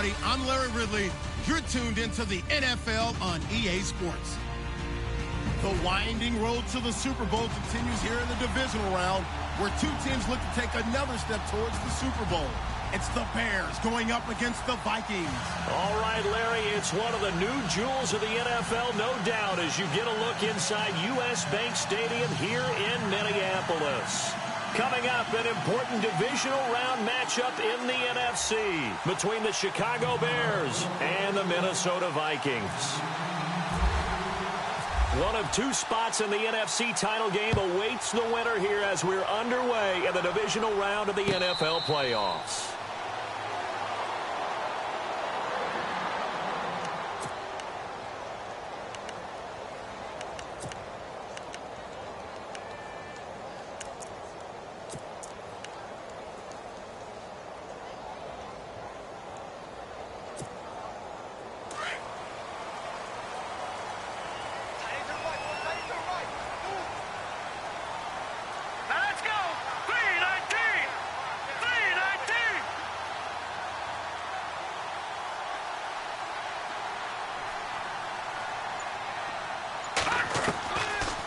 everybody. I'm Larry Ridley. You're tuned into the NFL on EA Sports. The winding road to the Super Bowl continues here in the divisional round, where two teams look to take another step towards the Super Bowl. It's the Bears going up against the Vikings. All right, Larry, it's one of the new jewels of the NFL, no doubt, as you get a look inside U.S. Bank Stadium here in Minneapolis. Coming up, an important divisional round matchup in the NFC between the Chicago Bears and the Minnesota Vikings. One of two spots in the NFC title game awaits the winner here as we're underway in the divisional round of the NFL playoffs.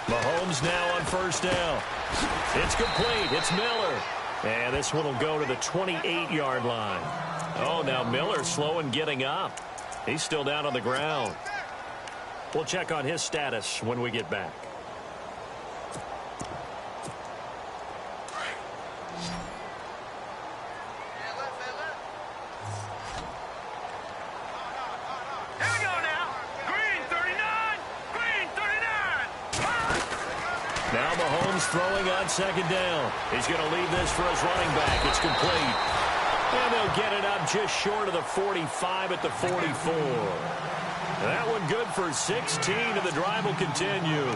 Mahomes now on first down. It's complete. It's Miller. And this one will go to the 28-yard line. Oh, now Miller slow in getting up. He's still down on the ground. We'll check on his status when we get back. Now Mahomes throwing on second down. He's going to leave this for his running back. It's complete. And they'll get it up just short of the 45 at the 44. That one good for 16, and the drive will continue.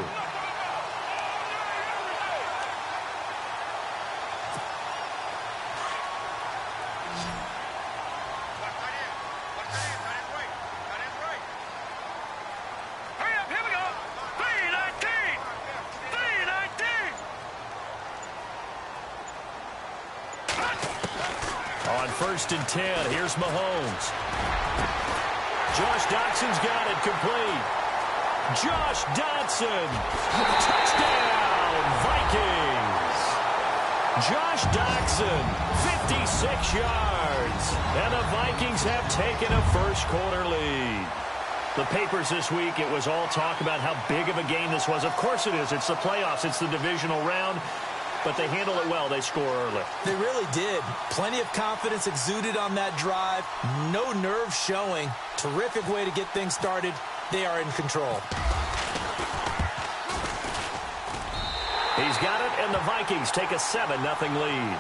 On first and 10, here's Mahomes. Josh Dotson's got it complete. Josh Dotson. Touchdown, Vikings. Josh Dotson, 56 yards. And the Vikings have taken a first-quarter lead. The papers this week, it was all talk about how big of a game this was. Of course it is. It's the playoffs. It's the divisional round. But they handle it well. They score early. They really did. Plenty of confidence exuded on that drive. No nerve showing. Terrific way to get things started. They are in control. He's got it, and the Vikings take a 7-0 lead.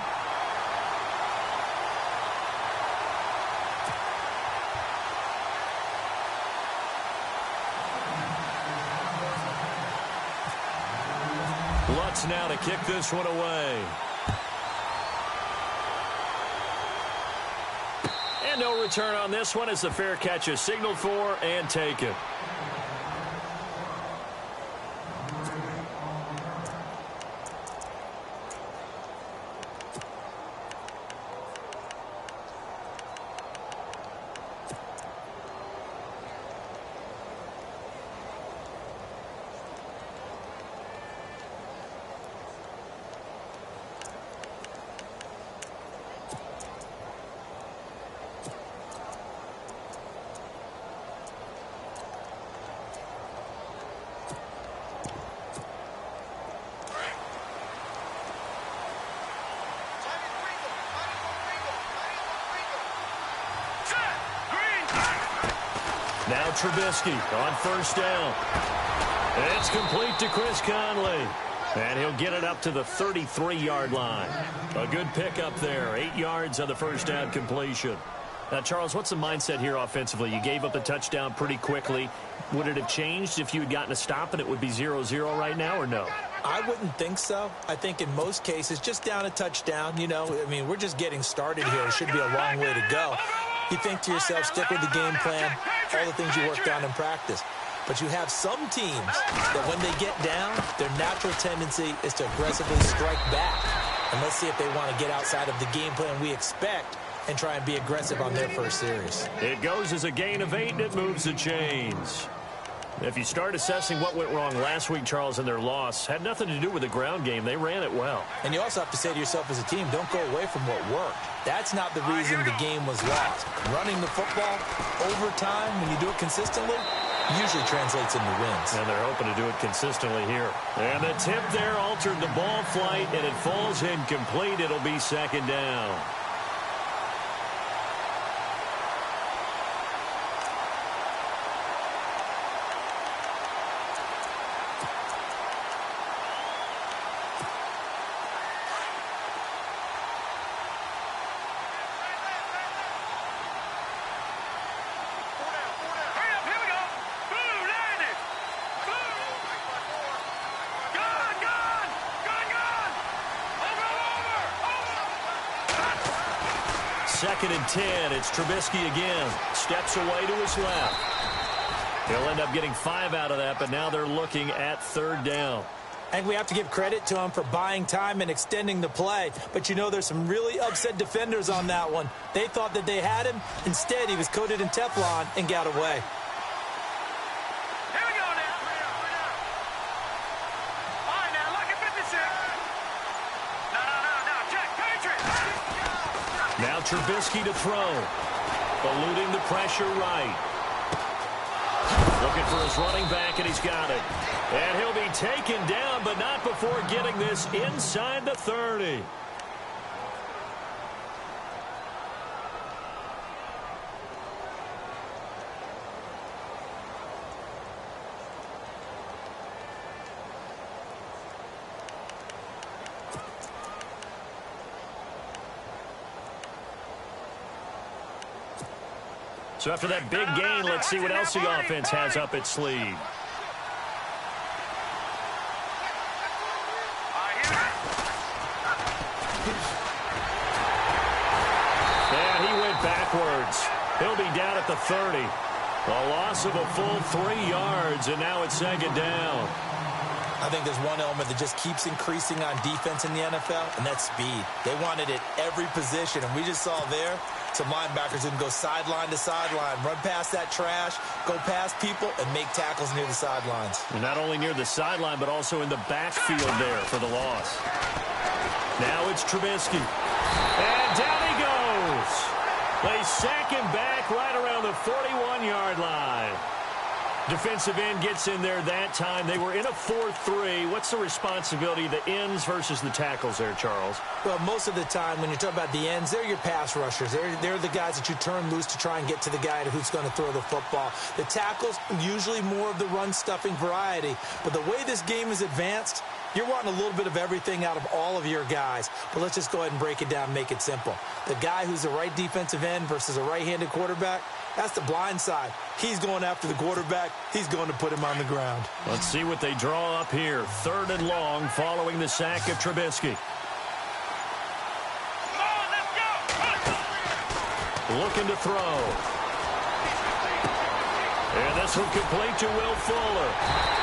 Lutz now to kick this one away. And no return on this one as the fair catch is signaled for and taken. Now Trubisky on first down. It's complete to Chris Conley. And he'll get it up to the 33-yard line. A good pickup there. 8 yards on the first down completion. Now, Charles, what's the mindset here offensively? You gave up the touchdown pretty quickly. Would it have changed if you had gotten a stop and it would be 0-0 right now, or no? I wouldn't think so. I think in most cases, just down a touchdown, you know, I mean, we're just getting started here. It should be a long way to go. You think to yourself, stick with the game plan, all the things you worked on in practice. But you have some teams that when they get down, their natural tendency is to aggressively strike back. And let's see if they want to get outside of the game plan we expect and try and be aggressive on their first series. It goes as a gain of 8, and it moves the chains. If you start assessing what went wrong last week, Charles, in their loss, had nothing to do with the ground game. They ran it well. And you also have to say to yourself as a team, don't go away from what worked. That's not the reason the game was lost. Running the football over time, when you do it consistently, usually translates into wins. And they're hoping to do it consistently here. And the tip there altered the ball flight, and it falls incomplete. It'll be second down. Second and 10. It's Trubisky again. Steps away to his left. He'll end up getting 5 out of that, but now they're looking at third down. I think we have to give credit to him for buying time and extending the play. But, you know, there's some really upset defenders on that one. They thought that they had him. Instead, he was coated in Teflon and got away. Now Trubisky to throw. Eluding the pressure right. Looking for his running back, and he's got it. And he'll be taken down, but not before getting this inside the 30. So after that big gain, let's see what else the offense has up its sleeve. And he went backwards. He'll be down at the 30. A loss of a full 3 yards, and now it's second down. I think there's one element that just keeps increasing on defense in the NFL, and that's speed. They want it at every position, and we just saw there some linebackers who can go sideline to sideline, run past that trash, go past people, and make tackles near the sidelines. And not only near the sideline, but also in the backfield there for the loss. Now it's Trubisky. And down he goes. They sack him back right around the 41-yard line. Defensive end gets in there that time. They were in a 4-3. What's the responsibility of the ends versus the tackles there, Charles? Well, most of the time when you're talking about the ends, they're your pass rushers. They're the guys that you turn loose to try and get to the guy who's going to throw the football. The tackles, usually more of the run-stuffing variety. But the way this game is advanced, you're wanting a little bit of everything out of all of your guys. But let's just go ahead and break it down and make it simple. The guy who's the right defensive end versus a right-handed quarterback, that's the blind side. He's going after the quarterback. He's going to put him on the ground. Let's see what they draw up here. 3rd and long following the sack of Trubisky. Looking to throw. And this one complete to Will Fuller.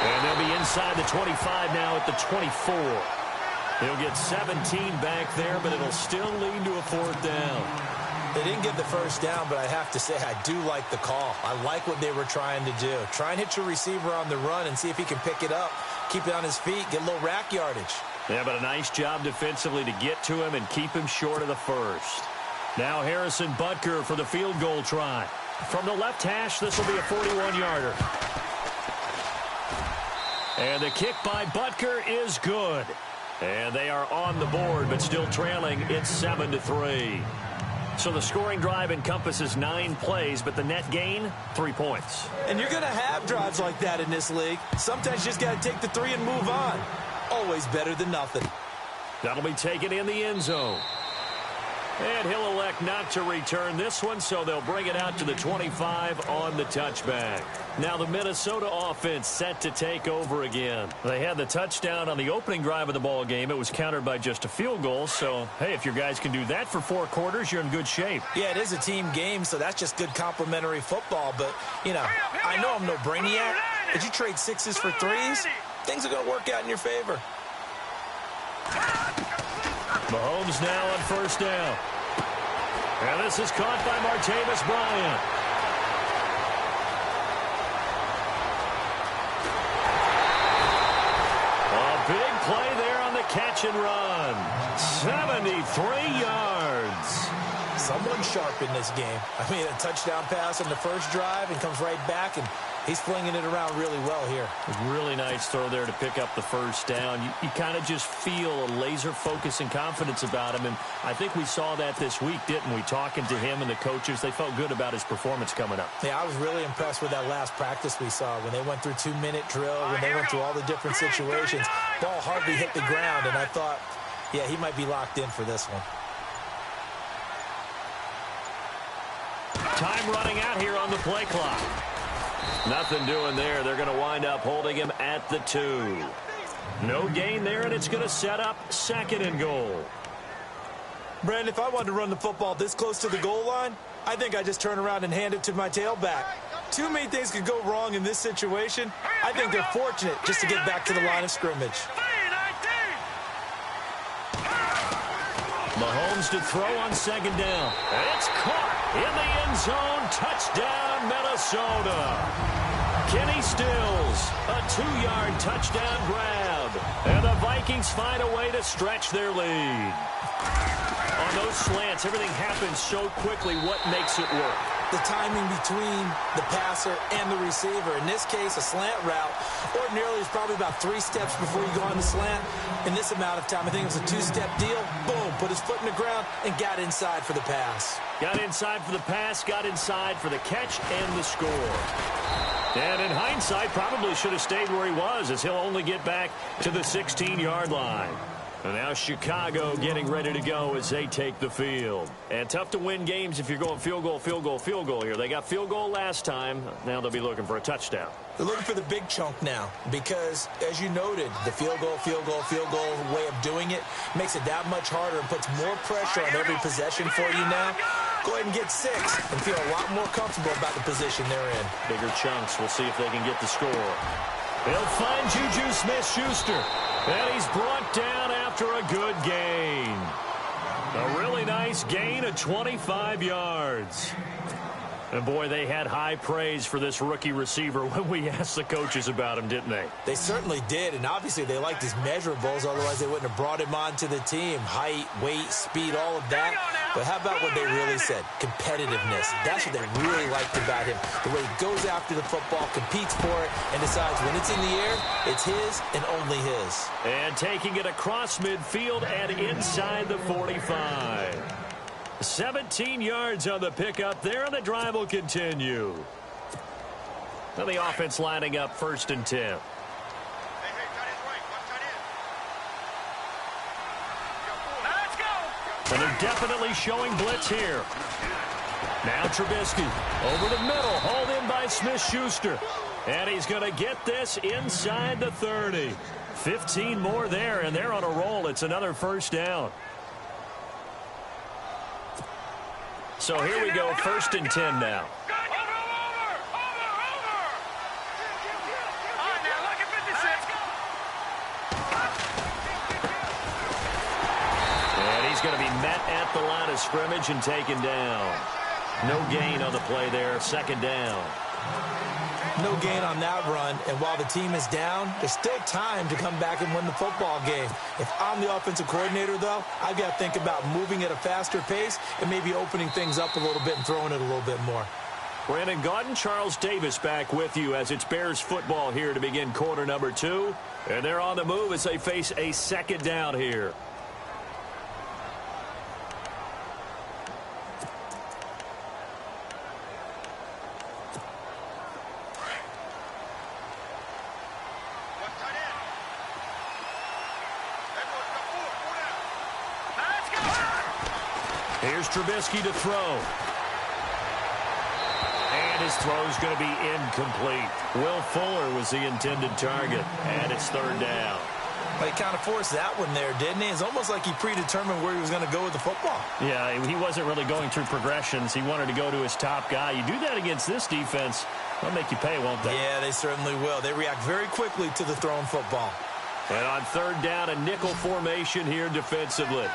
And they'll be inside the 25 now at the 24. He'll get 17 back there, but it'll still lead to a 4th down. They didn't get the first down, but I have to say I do like the call. I like what they were trying to do. Try and hit your receiver on the run and see if he can pick it up, keep it on his feet, get a little rack yardage. Yeah, but a nice job defensively to get to him and keep him short of the first. Now Harrison Butker for the field goal try. From the left hash, this will be a 41-yarder. And the kick by Butker is good. And they are on the board, but still trailing. It's 7-3. So the scoring drive encompasses 9 plays, but the net gain, 3 points. And you're going to have drives like that in this league. Sometimes you just got to take the 3 and move on. Always better than nothing. That'll be taken in the end zone. And he'll elect not to return this one, so they'll bring it out to the 25 on the touchback. Now the Minnesota offense set to take over again. They had the touchdown on the opening drive of the ball game. It was countered by just a field goal. So, hey, if your guys can do that for 4 quarters, you're in good shape. Yeah, it is a team game, so that's just good complimentary football. But, you know, I know I'm no brainiac. But you trade 6s for 3s, things are going to work out in your favor. Mahomes now on 1st down. And this is caught by Martavis Bryant. A big play there on the catch and run. 73 yards. Someone sharp in this game. I mean, a touchdown pass on the first drive and comes right back, and he's flinging it around really well here. A really nice throw there to pick up the first down. You kind of just feel a laser focus and confidence about him, and I think we saw that this week, didn't we? Talking to him and the coaches, they felt good about his performance coming up. Yeah, I was really impressed with that last practice we saw when they went through 2-minute drill, when they went through all the different situations. Ball hardly hit the ground, and I thought, yeah, he might be locked in for this one. Time running out here on the play clock. Nothing doing there. They're going to wind up holding him at the 2. No gain there, and it's going to set up 2nd and goal. Brandon, if I wanted to run the football this close to the goal line, I think I just turn around and hand it to my tailback. Too many things could go wrong in this situation. I think they're fortunate just to get back to the line of scrimmage. Mahomes to throw on 2nd down. It's caught in the end zone. Touchdown, Minnesota. Kenny Stills, a 2-yard touchdown grab. And the Vikings find a way to stretch their lead. On those slants, everything happens so quickly. What makes it work? The timing between the passer and the receiver. In this case, a slant route ordinarily is probably about 3 steps before you go on the slant. In this amount of time, I think it was a 2-step deal. Boom, put his foot in the ground and got inside for the pass. Got inside for the pass, got inside for the catch and the score. And in hindsight, probably should have stayed where he was, as he'll only get back to the 16-yard line. And now Chicago getting ready to go as they take the field. And tough to win games if you're going field goal, field goal, field goal here. They got field goal last time. Now they'll be looking for a touchdown. They're looking for the big chunk now because, as you noted, the field goal way of doing it makes it that much harder and puts more pressure on every possession for you now. Go ahead and get 6 and feel a lot more comfortable about the position they're in. Bigger chunks. We'll see if they can get the score. They'll find Juju Smith-Schuster. And he's brought down after a good gain. A really nice gain of 25 yards. And, boy, they had high praise for this rookie receiver when we asked the coaches about him, didn't they? They certainly did, and obviously they liked his measurables. Otherwise, they wouldn't have brought him onto the team. Height, weight, speed, all of that. But how about what they really said? Competitiveness. That's what they really liked about him. The way he goes after the football, competes for it, and decides when it's in the air, it's his and only his. And taking it across midfield and inside the 45. 17 yards on the pickup there, and the drive will continue. Now the offense lining up 1st and 10. And they're definitely showing blitz here. Now Trubisky over the middle, hauled in by Smith-Schuster. And he's going to get this inside the 30. 15 more there, and they're on a roll. It's another 1st down. So here we go, 1st and 10 now. And he's going to be met at the line of scrimmage and taken down. No gain on the play there, 2nd down. No gain on that run, and while the team is down, there's still time to come back and win the football game. If I'm the offensive coordinator, though, I've got to think about moving at a faster pace and maybe opening things up a little bit and throwing it a little bit more. Brandon Gaudin, Charles Davis back with you as it's Bears football here to begin quarter number 2. And they're on the move as they face a 2nd down here. Here's Trubisky to throw. And his throw's going to be incomplete. Will Fuller was the intended target, and it's 3rd down. But he kind of forced that one there, didn't he? It's almost like he predetermined where he was going to go with the football. Yeah, he wasn't really going through progressions. He wanted to go to his top guy. You do that against this defense, they'll make you pay, won't they? Yeah, they certainly will. They react very quickly to the thrown football. And on 3rd down, a nickel formation here defensively.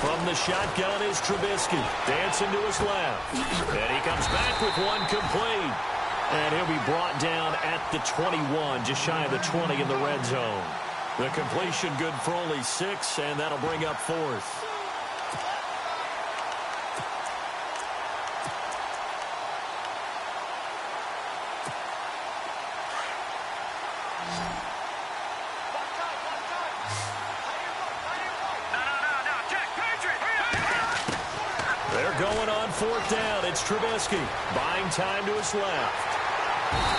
From the shotgun is Trubisky, dancing to his left. And he comes back with one complete. And he'll be brought down at the 21, just shy of the 20 in the red zone. The completion good for only 6, and that'll bring up 4th. They're going on 4th down. It's Trubisky buying time to his left.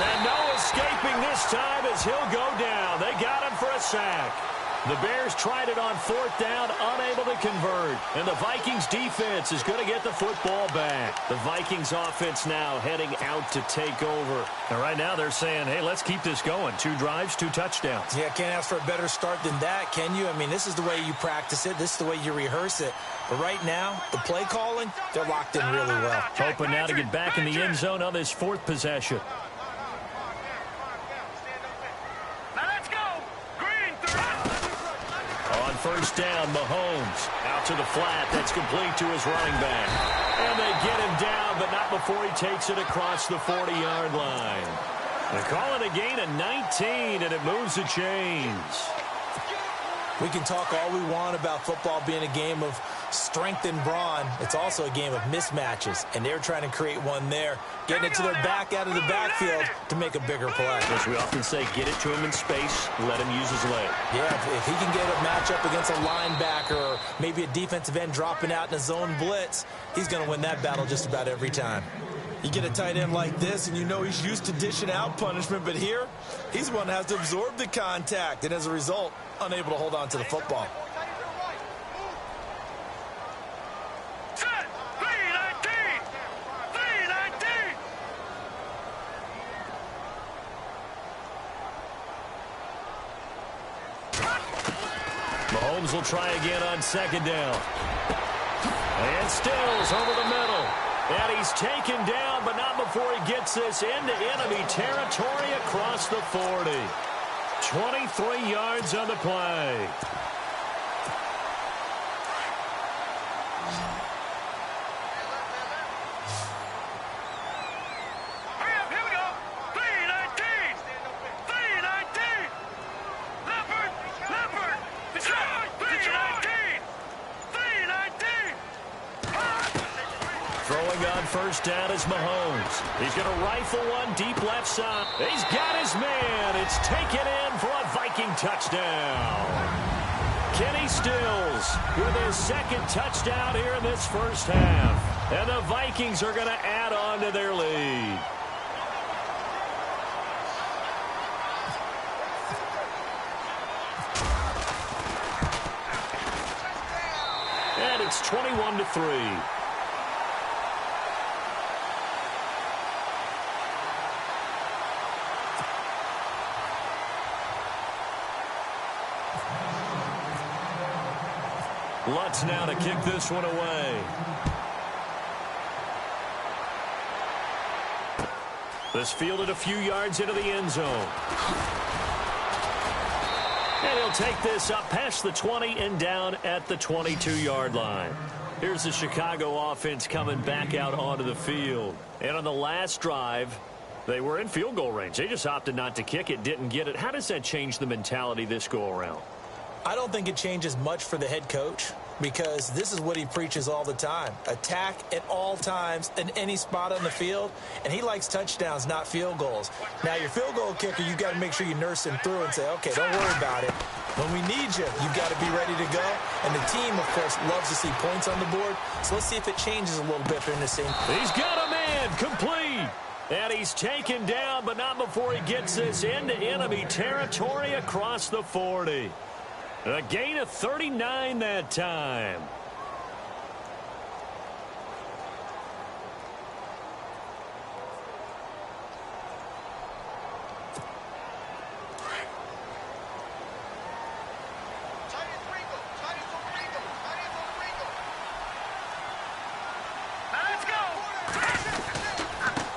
And no escaping this time as he'll go down. They got him for a sack. The Bears tried it on 4th down, unable to convert. And the Vikings defense is going to get the football back. The Vikings offense now heading out to take over. And right now they're saying, hey, let's keep this going. 2 drives, 2 touchdowns. Yeah, can't ask for a better start than that, can you? I mean, this is the way you practice it. This is the way you rehearse it. But right now, the play calling, they're locked in really well. Hoping now to get back in the end zone on this 4th possession. On 1st down, Mahomes out to the flat. That's complete to his running back. And they get him down, but not before he takes it across the 40-yard line. They call it a gain of 19, and it moves the chains. We can talk all we want about football being a game of strength and brawn. It's also a game of mismatches, and they're trying to create one there, getting it to their back out of the backfield to make a bigger play. As we often say, get it to him in space, let him use his leg. Yeah, if he can get a matchup against a linebacker or maybe a defensive end dropping out in a zone blitz, he's going to win that battle just about every time. You get a tight end like this, and you know he's used to dishing out punishment, but here, he's the one that has to absorb the contact, and as a result, unable to hold on to the football. Mahomes will try again on 2nd down. And Stills over the middle. And he's taken down, but not before he gets this into enemy territory across the 40. 23 yards on the play. Throwing on 1st down is Mahomes. He's going to rifle one deep left side. He's got his man. It's taken in for a Viking touchdown. Kenny Stills with his 2nd touchdown here in this first half. And the Vikings are going to add on to their lead. And it's 21-3. Lutz now to kick this one away. This fielded a few yards into the end zone. And he'll take this up past the 20 and down at the 22-yard line. Here's the Chicago offense coming back out onto the field. And on the last drive, they were in field goal range. They just opted not to kick it, didn't get it. How does that change the mentality this go-around? I don't think it changes much for the head coach because this is what he preaches all the time. Attack at all times in any spot on the field, and he likes touchdowns, not field goals. Now, your field goal kicker, you've got to make sure you nurse him through and say, okay, don't worry about it. When we need you, you've got to be ready to go. And the team, of course, loves to see points on the board. So let's see if it changes a little bit during the scene. He's got a man complete. And he's taken down, but not before he gets this into enemy territory across the 40. A gain of 39 that time.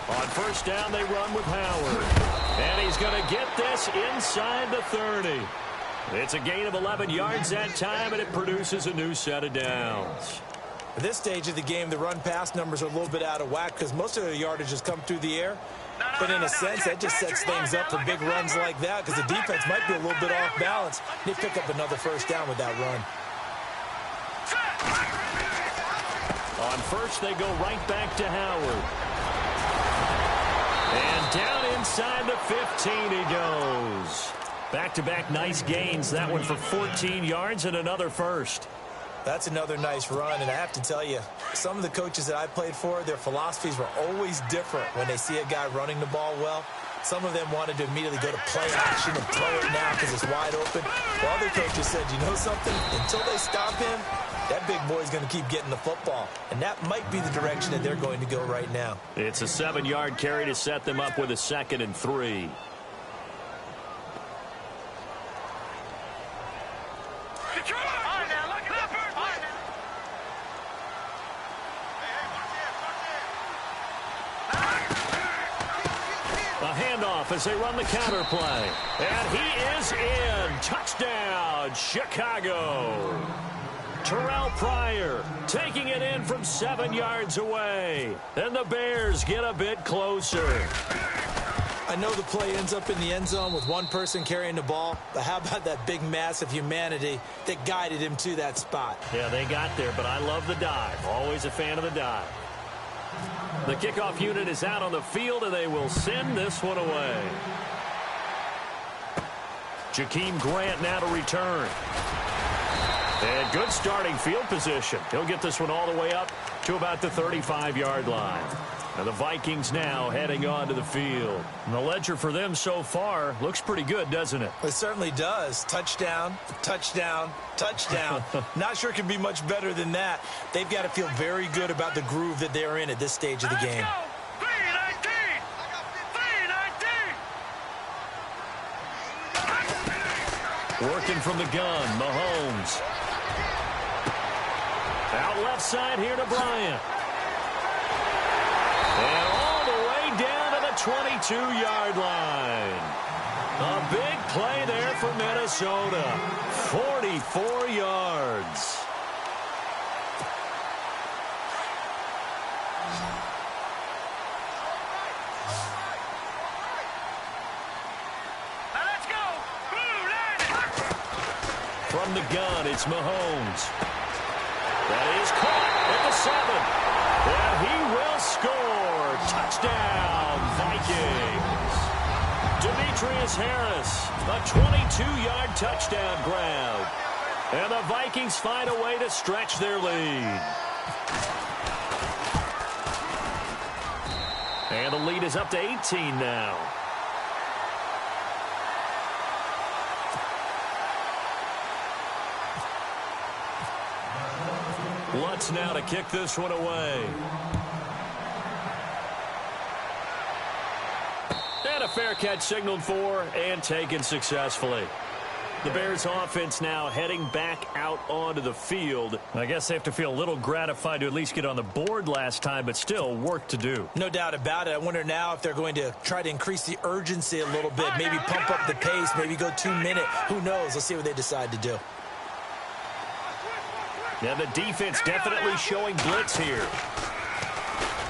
On 1st down, they run with Howard. And he's going to get this inside the 30. It's a gain of 11 yards that time, and it produces a new set of downs. At this stage of the game, the run-pass numbers are a little bit out of whack because most of the yardage has come through the air. But in a sense, that just sets things up for big runs like that because the defense might be a little bit off balance. They pick up another first down with that run. On first, they go right back to Howard. And down inside the 15 he goes. Back-to-back nice gains. That one for 14 yards and another first. That's another nice run, and I have to tell you, some of the coaches that I played for, their philosophies were always different when they see a guy running the ball well. Some of them wanted to immediately go to play action and throw it now because it's wide open. While other coaches said, you know something? Until they stop him, that big boy's going to keep getting the football. And that might be the direction that they're going to go right now. It's a 7-yard carry to set them up with a 2nd and 3. As they run the counter play. And he is in. Touchdown, Chicago. Terrell Pryor taking it in from 7 yards away. And the Bears get a bit closer. I know the play ends up in the end zone with one person carrying the ball, but how about that big mass of humanity that guided him to that spot? Yeah, they got there, but I love the dive. Always a fan of the dive. The kickoff unit is out on the field, and they will send this one away. Jakeem Grant now to return. And good starting field position. He'll get this one all the way up to about the 35-yard line. And the Vikings now heading onto the field. And the ledger for them so far looks pretty good, doesn't it? It certainly does. Touchdown, touchdown, touchdown. Not sure it can be much better than that. They've got to feel very good about the groove that they're in at this stage of the game. Working from the gun, Mahomes. Out left side here to Bryant. And all the way down to the 22-yard line. A big play there for Minnesota. 44 yards. From the gun, it's Mahomes. That is caught at the 7. And he will score. Touchdown, Vikings. Demetrius Harris, a 22-yard touchdown grab. And the Vikings find a way to stretch their lead. And the lead is up to 18 now. Lutz now to kick this one away. And a fair catch signaled for and taken successfully. The Bears offense now heading back out onto the field. I guess they have to feel a little gratified to at least get on the board last time, but still work to do. No doubt about it. I wonder now if they're going to try to increase the urgency a little bit, maybe pump up the pace, maybe go 2-minute. Who knows? Let's see what they decide to do. Yeah, the defense definitely showing blitz here.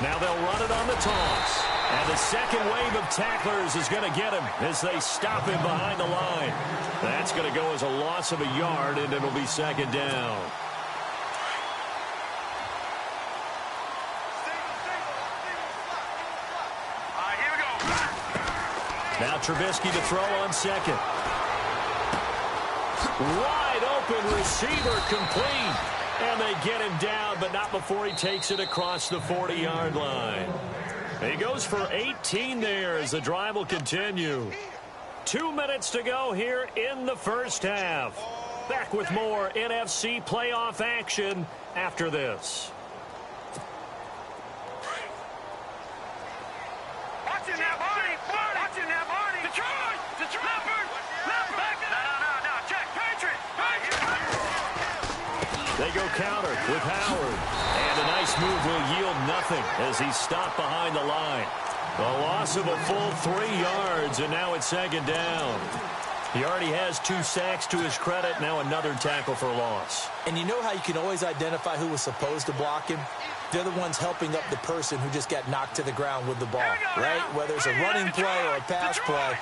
Now they'll run it on the toss. And the second wave of tacklers is going to get him as they stop him behind the line. That's going to go as a loss of a yard, and it'll be second down. Here we go. Now Trubisky to throw on second. Wide open receiver complete. And they get him down, but not before he takes it across the 40-yard line. He goes for 18 there as the drive will continue. 2 minutes to go here in the first half. Back with more NFC playoff action after this. Watching that body. Watching that body. Detroit. Leopard. No. Check. Patriot. They go counter with Howard. And a nice move will yield nothing as he's stopped behind the line. A loss of a full 3 yards, and now it's second down. He already has 2 sacks to his credit. Now another tackle for a loss. And you know how you can always identify who was supposed to block him? They're the ones helping up the person who just got knocked to the ground with the ball, right? Whether it's a running play or a pass play,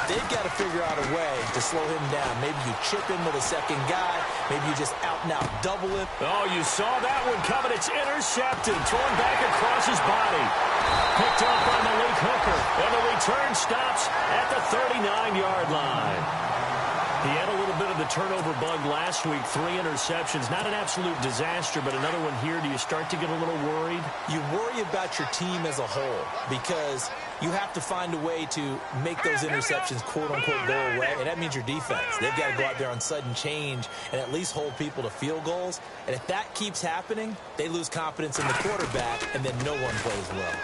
they've got to figure out a way to slow him down. Maybe you chip him with a second guy. Maybe you just out-and-out double him. Oh, you saw that one coming. It's intercepted. Thrown back across his body. Picked up by Malik Hooker. And the return stops at the 39-yard line. He had a little bit of the turnover bug last week. 3 interceptions. Not an absolute disaster, but another one here. Do you start to get a little worried? You worry about your team as a whole because you have to find a way to make those interceptions, quote-unquote, go away, and that means your defense. They've got to go out there on sudden change and at least hold people to field goals. And if that keeps happening, they lose confidence in the quarterback, and then no one plays well.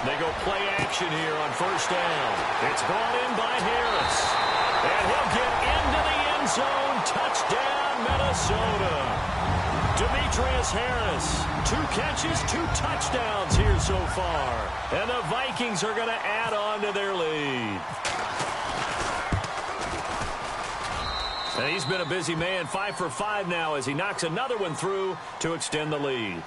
They go play action here on first down. It's brought in by Harris. And he'll get into the end zone. Touchdown, Minnesota. Demetrius Harris, 2 catches, 2 touchdowns here so far. And the Vikings are going to add on to their lead. And he's been a busy man, 5 for 5 now as he knocks another one through to extend the lead.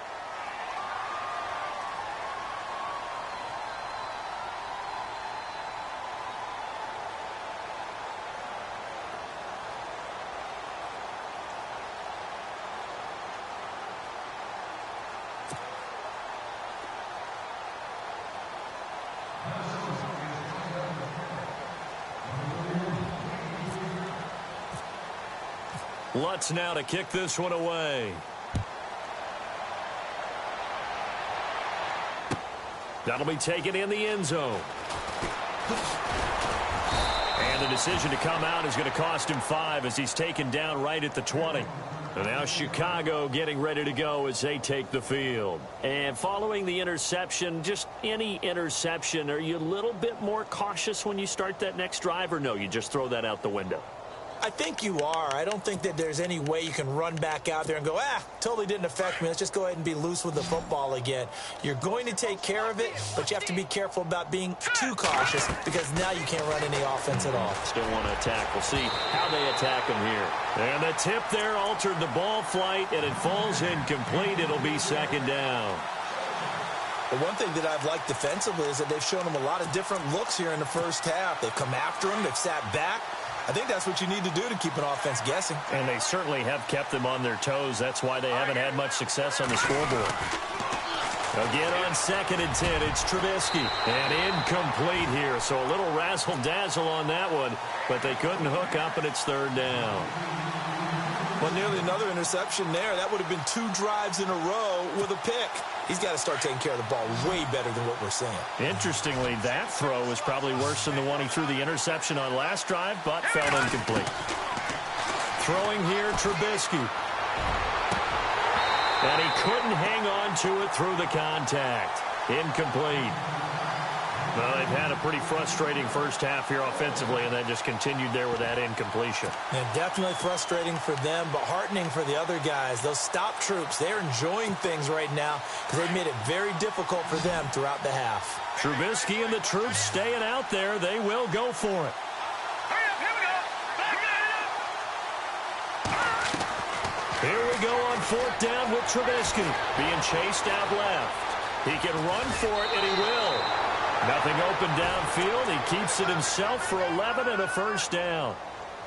Lutz now to kick this one away. That'll be taken in the end zone. And the decision to come out is going to cost him 5 as he's taken down right at the 20. And now Chicago getting ready to go as they take the field. And following the interception, just any interception, are you a little bit more cautious when you start that next drive, or no, you just throw that out the window? I think you are. I don't think that there's any way you can run back out there and go, totally didn't affect me. Let's just go ahead and be loose with the football again. You're going to take care of it, but you have to be careful about being too cautious because now you can't run any offense at all. Still want to attack. We'll see how they attack him here. And the tip there altered the ball flight, and it falls incomplete. It'll be second down. The one thing that I've liked defensively is that they've shown him a lot of different looks here in the first half. They've come after him. They've sat back. I think that's what you need to do to keep an offense guessing. And they certainly have kept them on their toes. That's why they haven't had much success on the scoreboard. Again on 2nd and 10, it's Trubisky. And incomplete here, so a little razzle-dazzle on that one. But they couldn't hook up, and it's 3rd down. Well, nearly another interception there. That would have been 2 drives in a row with a pick. He's got to start taking care of the ball way better than what we're seeing. Interestingly, that throw was probably worse than the one he threw the interception on last drive, but fell incomplete. Throwing here, Trubisky. And he couldn't hang on to it through the contact. Incomplete. Well, they've had a pretty frustrating first half here offensively, and then just continued there with that incompletion. And definitely frustrating for them, but heartening for the other guys. Those stop troops, they're enjoying things right now because they've made it very difficult for them throughout the half. Trubisky and the troops staying out there. They will go for it. Here we go on 4th down with Trubisky. Being chased out left. He can run for it, and he will. Nothing open downfield. He keeps it himself for 11 and a first down.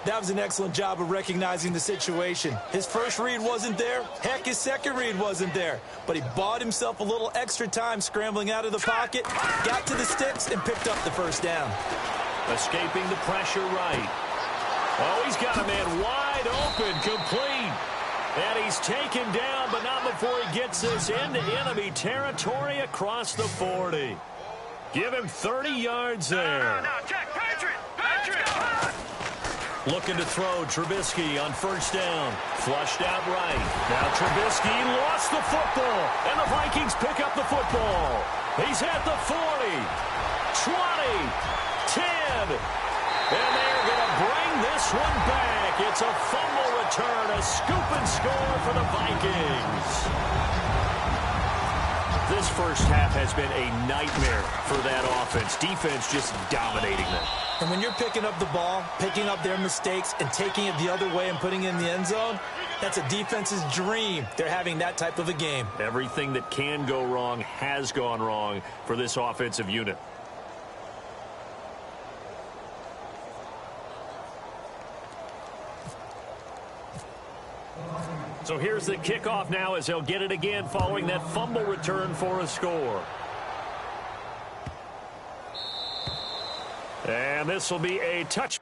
That was an excellent job of recognizing the situation. His first read wasn't there. Heck, his second read wasn't there. But he bought himself a little extra time scrambling out of the pocket, got to the sticks, and picked up the first down. Escaping the pressure right. Oh, he's got a man wide open, complete. And he's taken down, but not before he gets this into enemy territory across the 40. Give him 30 yards there. Looking to throw, Trubisky on first down. Flushed out right. Now Trubisky lost the football, and the Vikings pick up the football. He's at the 40, 20, 10, and they're going to bring this one back. It's a fumble return, a scoop and score for the Vikings. This first half has been a nightmare for that offense. Defense just dominating them. And when you're picking up the ball, picking up their mistakes, and taking it the other way and putting it in the end zone, that's a defense's dream. They're having that type of a game. Everything that can go wrong has gone wrong for this offensive unit. So here's the kickoff now as they'll get it again following that fumble return for a score. And this will be a touch.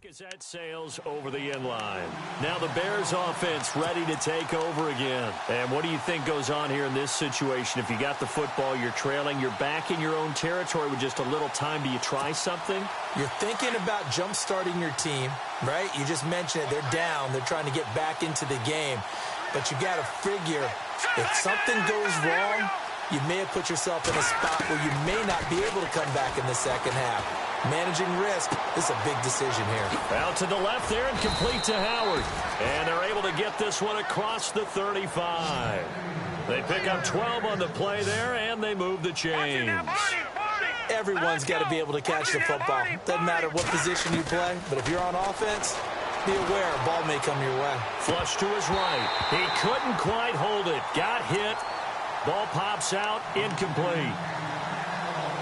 As that sails over the end line. Now the Bears offense ready to take over again. And what do you think goes on here in this situation? If you got the football, you're trailing, you're back in your own territory with just a little time. Do you try something? You're thinking about jump-starting your team, right? You just mentioned it. They're down. They're trying to get back into the game. But you got to figure if something goes wrong, you may have put yourself in a spot where you may not be able to come back in the second half. Managing risk, this is a big decision here. Out to the left there and complete to Howard. And they're able to get this one across the 35. They pick up 12 on the play there, and they move the chains. Everyone's got to be able to catch the football. Doesn't matter what position you play, but if you're on offense, be aware a ball may come your way. Flush to his right. He couldn't quite hold it. Got hit. Ball pops out, incomplete.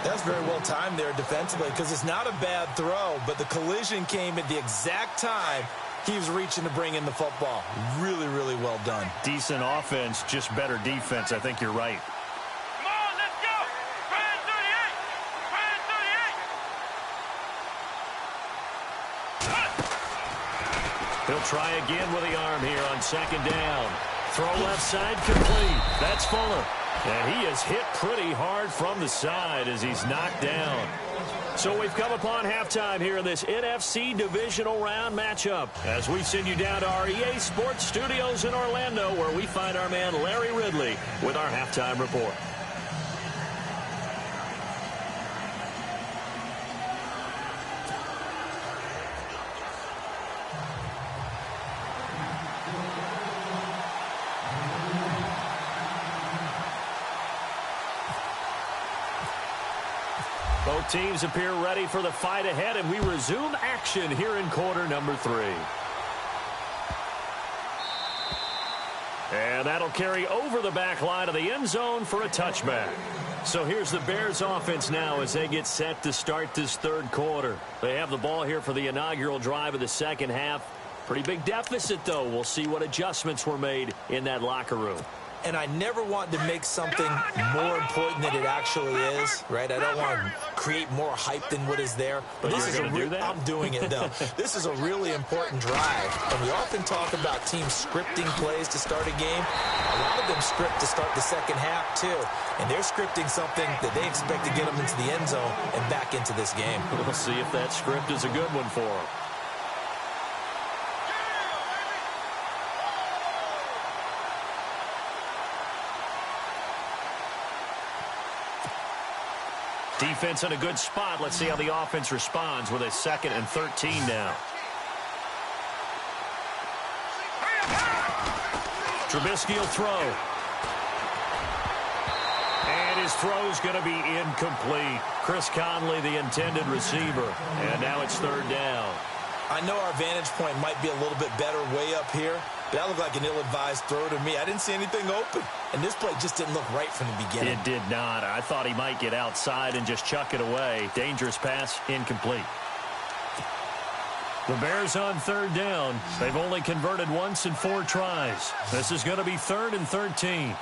That's very well timed there defensively because it's not a bad throw, but the collision came at the exact time he was reaching to bring in the football. Really, really well done. Decent offense, just better defense. I think you're right. Come on, let's go. Brand 38. He'll try again with the arm here on second down. Throw left side complete. That's Fuller. And he is hit pretty hard from the side as he's knocked down. So we've come upon halftime here in this NFC divisional round matchup as we send you down to our EA Sports Studios in Orlando where we find our man Larry Ridley with our halftime report. Both teams appear ready for the fight ahead, and we resume action here in quarter number 3. And that'll carry over the back line of the end zone for a touchback. So here's the Bears offense now as they get set to start this third quarter. They have the ball here for the inaugural drive of the second half. Pretty big deficit, though. We'll see what adjustments were made in that locker room. And I never want to make something more important than it actually is, right? I don't want to create more hype than what is there. But this is I'm doing it, though. This is a really important drive. And we often talk about teams scripting plays to start a game. A lot of them script to start the second half, too. And they're scripting something that they expect to get them into the end zone and back into this game. We'll see if that script is a good one for them. Defense in a good spot. Let's see how the offense responds with a 2nd and 13 now. Trubisky will throw. And his throw's going to be incomplete. Chris Conley, the intended receiver. And now it's 3rd down. I know our vantage point might be a little bit better way up here, but that looked like an ill-advised throw to me. I didn't see anything open, and this play just didn't look right from the beginning. It did not. I thought he might get outside and just chuck it away. Dangerous pass, incomplete. The Bears on 3rd down. They've only converted once in 4 tries. This is going to be 3rd and 13.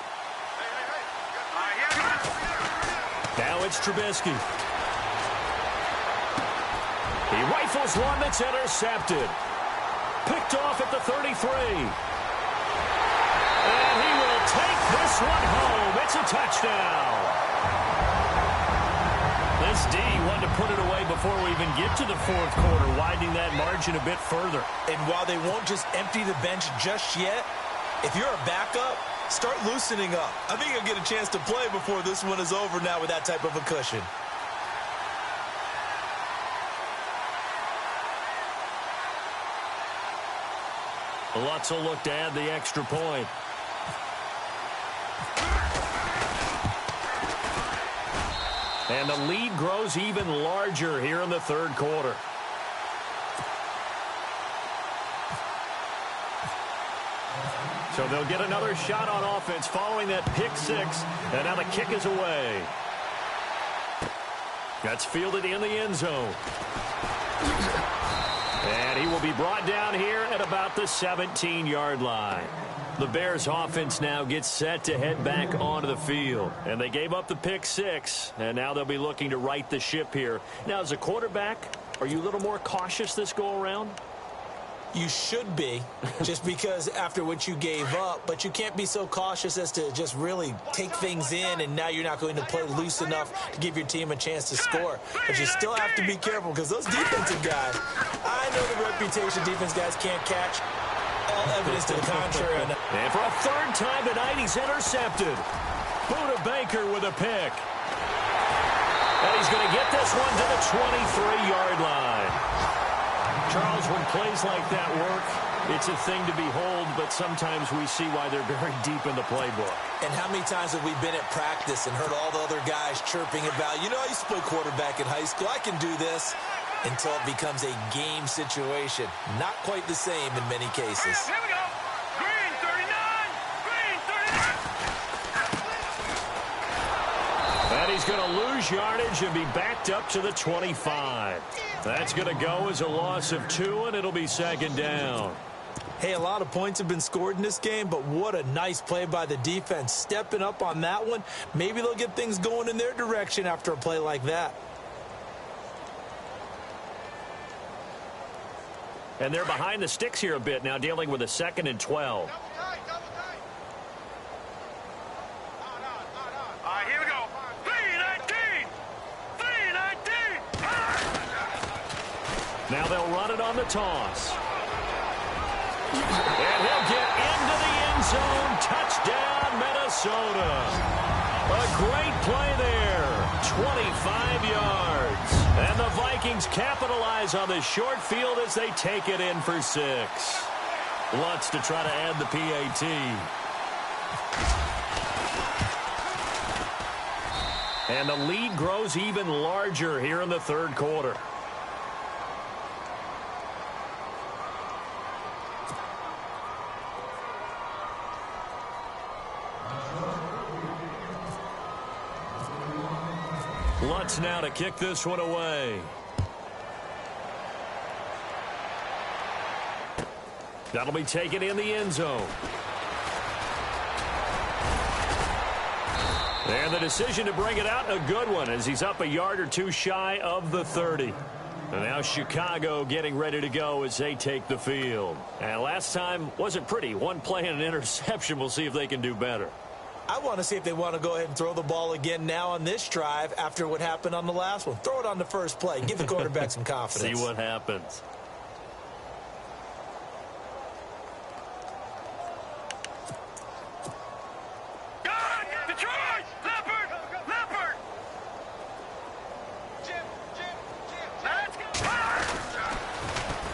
Now it's Trubisky. He rifles one that's intercepted. Picked off at the 33. And he will take this one home. It's a touchdown. This D wanted to put it away before we even get to the 4th quarter, widening that margin a bit further. And while they won't just empty the bench just yet, if you're a backup, start loosening up. I think you'll get a chance to play before this one is over now with that type of a cushion. Lutz will look to add the extra point. And the lead grows even larger here in the 3rd quarter. So they'll get another shot on offense following that pick 6. And now the kick is away. That's fielded in the end zone. And he will be brought down here at about the 17-yard line. The Bears offense now gets set to head back onto the field. And they gave up the pick 6, and now they'll be looking to right the ship here. Now, as a quarterback, are you a little more cautious this go-around? You should be, just because after what you gave up, but you can't be so cautious as to just really take things in, and now you're not going to play loose enough to give your team a chance to score. But you still have to be careful because those defensive guys, I know the reputation defense guys can't catch. All evidence to the contrary. And for a third time tonight, he's intercepted. Buda Baker with a pick. And he's going to get this one to the 23-yard line. Charles, when plays like that work, it's a thing to behold, but sometimes we see why they're very deep in the playbook. And how many times have we been at practice and heard all the other guys chirping about, you know, I used to play quarterback in high school, I can do this, until it becomes a game situation. Not quite the same in many cases. Here we go. Green 39. Green 39. And he's going to lose yardage and be backed up to the 25. That's going to go as a loss of 2, and it'll be second down. Hey, a lot of points have been scored in this game, but what a nice play by the defense. Stepping up on that one. Maybe they'll get things going in their direction after a play like that. And they're behind the sticks here a bit now, dealing with a 2nd and 12. All right, here we go. 319. 319. Now they'll run it on the toss. And he'll get into the end zone. Touchdown, Minnesota. A great play there. 25 yards. And the Vikings capitalize on the short field as they take it in for 6. Lutz to try to add the PAT. And the lead grows even larger here in the third quarter. Lutz now to kick this one away. That'll be taken in the end zone. And the decision to bring it out, a good one, as he's up a yard or two shy of the 30. And now Chicago getting ready to go as they take the field. And last time wasn't pretty. One play and an interception. We'll see if they can do better. I want to see if they want to go ahead and throw the ball again now on this drive after what happened on the last one. Throw it on the first play. Give the quarterback some confidence. See what happens. God, Detroit! Leopard! Leopard! Let's go!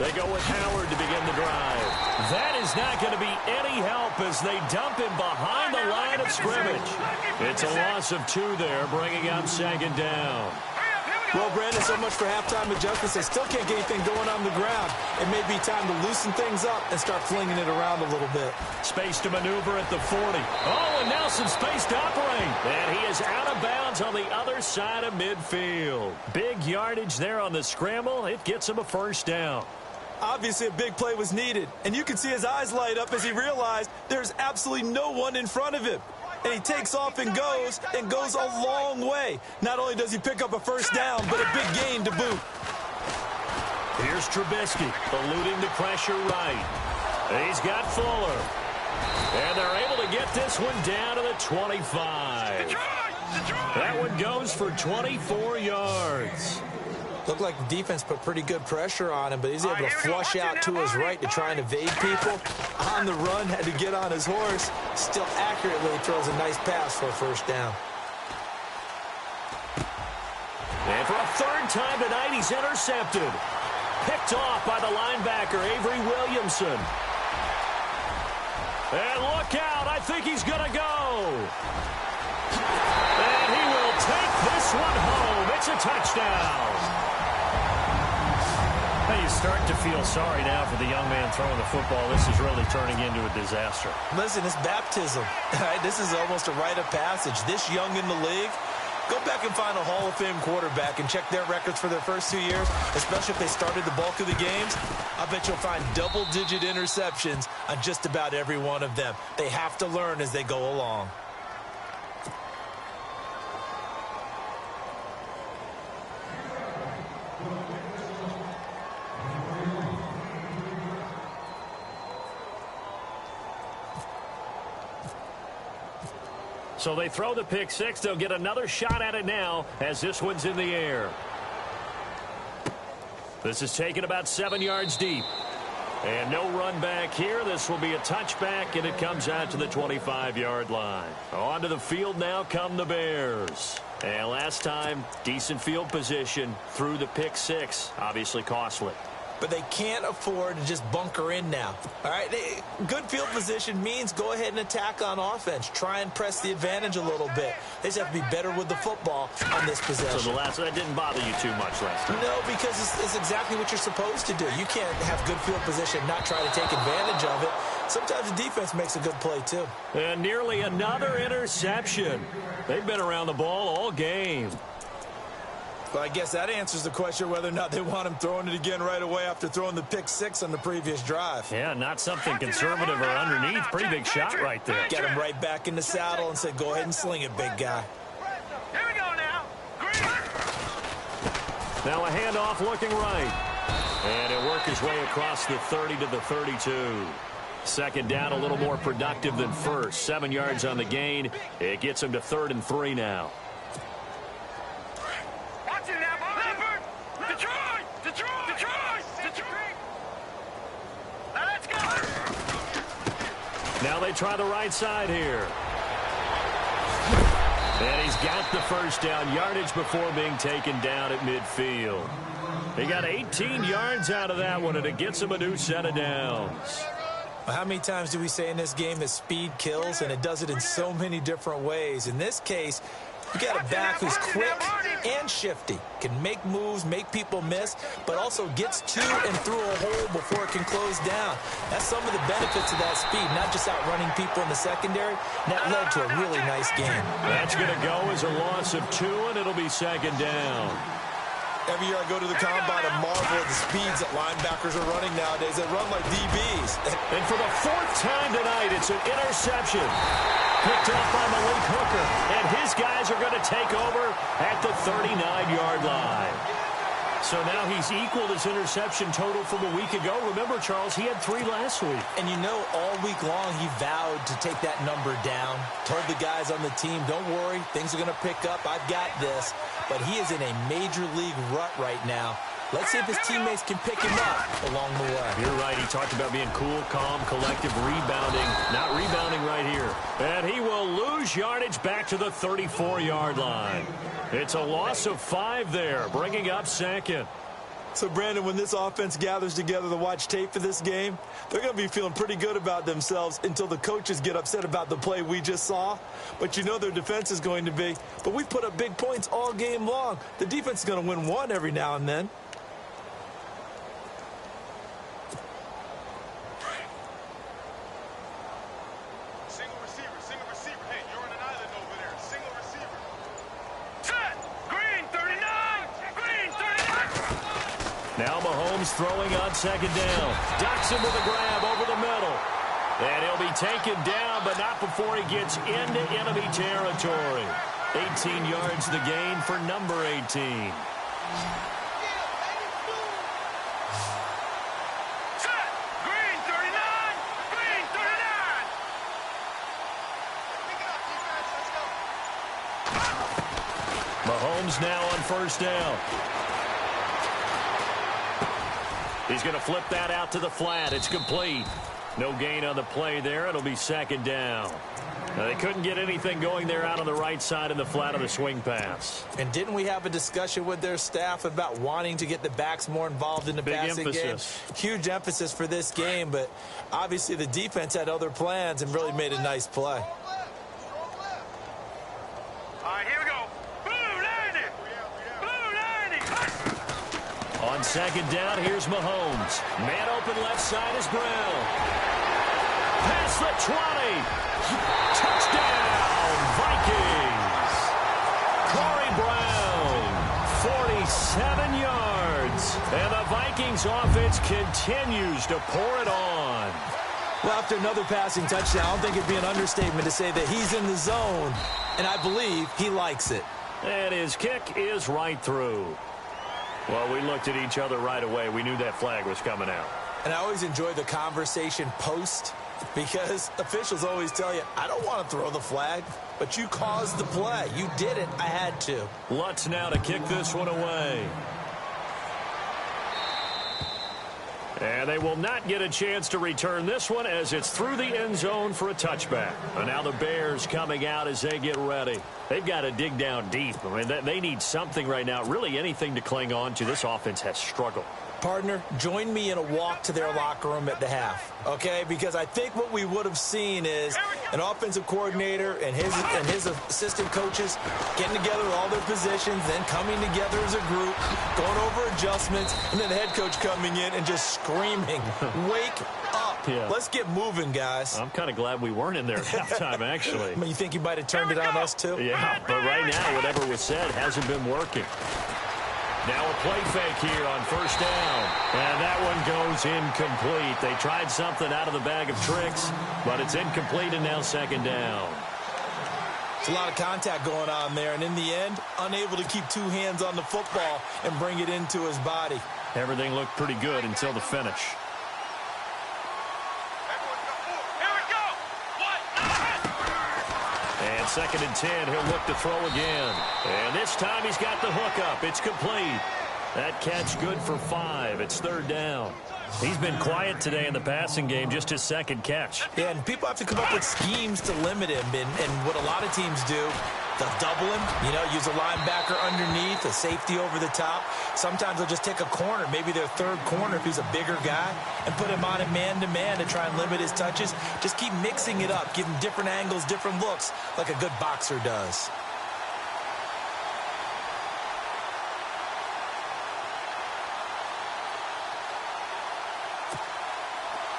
They go with Howard to begin the drive. That is not going to be any help as they dump him behind the line of scrimmage. It's a loss of 2 there, bringing up second down. Well, Brandon, so much for halftime adjustments. They still can't get anything going on the ground. It may be time to loosen things up and start flinging it around a little bit. Space to maneuver at the 40. Oh, and now some space to operate. And he is out of bounds on the other side of midfield. Big yardage there on the scramble. It gets him a first down. Obviously, a big play was needed, and you can see his eyes light up as he realized there's absolutely no one in front of him. And he takes off and goes a long way. Not only does he pick up a first down, but a big gain to boot. Here's Trubisky, eluding the pressure right. He's got Fuller. And they're able to get this one down to the 25. That one goes for 24 yards. Looked like the defense put pretty good pressure on him, but he's able to flush out to his right to try and evade people. On the run, had to get on his horse. Still accurately throws a nice pass for a first down. And for a third time tonight, he's intercepted. Picked off by the linebacker, Avery Williamson. And look out, I think he's going to go. And he will take this one home. It's a touchdown. You start to feel sorry now for the young man throwing the football. This is really turning into a disaster. Listen, it's baptism. Right? This is almost a rite of passage. This young in the league, Go back and find a Hall of Fame quarterback and check their records for their first 2 years, especially if they started the bulk of the games. I bet you'll find double-digit interceptions on just about every one of them. They have to learn as they go along. So they throw the pick six. They'll get another shot at it now as this one's in the air. This is taken about 7 yards deep. And no run back here. This will be a touchback, and it comes out to the 25-yard line. Onto the field now come the Bears. And last time, decent field position through the pick six. Obviously costly. But they can't afford to just bunker in now. All right, good field position means go ahead and attack on offense. Try and press the advantage a little bit. They just have to be better with the football on this possession. So that didn't bother you too much last time? No, because it's exactly what you're supposed to do. You can't have good field position and not try to take advantage of it. Sometimes the defense makes a good play, too. And nearly another interception. They've been around the ball all game. Well, I guess that answers the question whether or not they want him throwing it again right away after throwing the pick six on the previous drive. Yeah, not something conservative or underneath. Pretty big shot right there. Get him right back in the saddle and say, go ahead and sling it, big guy. Here we go now. Now a handoff looking right. And it worked his way across the 30 to the 32. Second down, a little more productive than first. 7 yards on the gain. It gets him to 3rd and 3 now. Now they try the right side here. And he's got the first down yardage before being taken down at midfield. He got 18 yards out of that one, and it gets him a new set of downs. Well, how many times do we say in this game that speed kills, and it does it in so many different ways? In this case, you got a back who's quick and shifty, can make moves, make people miss, but also gets to and through a hole before it can close down. That's some of the benefits of that speed, not just outrunning people in the secondary. And that led to a really nice game. That's going to go as a loss of 2, and it'll be 2nd down. Every year I go to the combine and marvel at the speeds that linebackers are running nowadays. They run like DBs. And for the 4th time tonight, it's an interception. Picked up by Malik Hooker, and his guys are going to take over at the 39-yard line. So now he's equaled his interception total from a week ago. Remember, Charles, he had 3 last week. And you know, all week long he vowed to take that number down. Told the guys on the team, don't worry, things are going to pick up. I've got this. But he is in a major league rut right now. Let's see if his teammates can pick him up along the way. You're right. He talked about being cool, calm, collective, rebounding. Not rebounding right here. And he will lose yardage back to the 34-yard line. It's a loss of 5 there, bringing up 2nd. So, Brandon, when this offense gathers together to watch tape for this game, they're going to be feeling pretty good about themselves until the coaches get upset about the play we just saw. But you know their defense is going to be. But we've put up big points all game long. The defense is going to win one every now and then. Now Mahomes throwing on 2nd down. Doxson with a grab over the middle. And he'll be taken down, but not before he gets into enemy territory. 18 yards the gain for number 18. Green 39! Green 39! Mahomes now on 1st down. He's going to flip that out to the flat. It's complete. No gain on the play there. It'll be 2nd down. Now, they couldn't get anything going there out on the right side in the flat of the swing pass. And didn't we have a discussion with their staff about wanting to get the backs more involved in the passing game? Huge emphasis for this game, but obviously the defense had other plans and really made a nice play. All right, here we go. Blue 90! Blue 90! On 2nd down, here's Mahomes. Man open left side is Brown. Past the 20. Touchdown, Vikings. Corey 7 yards. And the Vikings offense continues to pour it on. Well, after another passing touchdown, I don't think it'd be an understatement to say that he's in the zone, and I believe he likes it. And his kick is right through. Well, we looked at each other right away. We knew that flag was coming out. And I always enjoy the conversation post, because officials always tell you, I don't want to throw the flag, but you caused the play. You did it. I had to. Lutz now to kick this one away. And they will not get a chance to return this one as it's through the end zone for a touchback. And now the Bears coming out as they get ready. They've got to dig down deep. I mean, they need something right now, really anything to cling on to. This offense has struggled. Partner, join me in a walk to their locker room at the half, okay? Because I think what we would have seen is an offensive coordinator and his assistant coaches getting together with all their positions, then coming together as a group, going over adjustments, and then the head coach coming in and just screaming, wake up. Yeah. Let's get moving, guys. I'm kind of glad we weren't in there at halftime, actually. I mean, you think you might have turned it on us, too? Yeah, but right now, whatever was said hasn't been working. Now a play fake here on first down. And that one goes incomplete. They tried something out of the bag of tricks, but it's incomplete and now second down. It's a lot of contact going on there, and in the end, unable to keep two hands on the football and bring it into his body. Everything looked pretty good until the finish. And second and 10, he'll look to throw again. And this time he's got the hook up. It's complete. That catch good for 5. It's third down. He's been quiet today in the passing game, just his second catch. Yeah, and people have to come up with schemes to limit him. And what a lot of teams do, they'll double him, use a linebacker underneath, a safety over the top. Sometimes they'll just take a corner, maybe their third corner if he's a bigger guy, and put him on a man-to-man to try and limit his touches. Just keep mixing it up, give him different angles, different looks, like a good boxer does.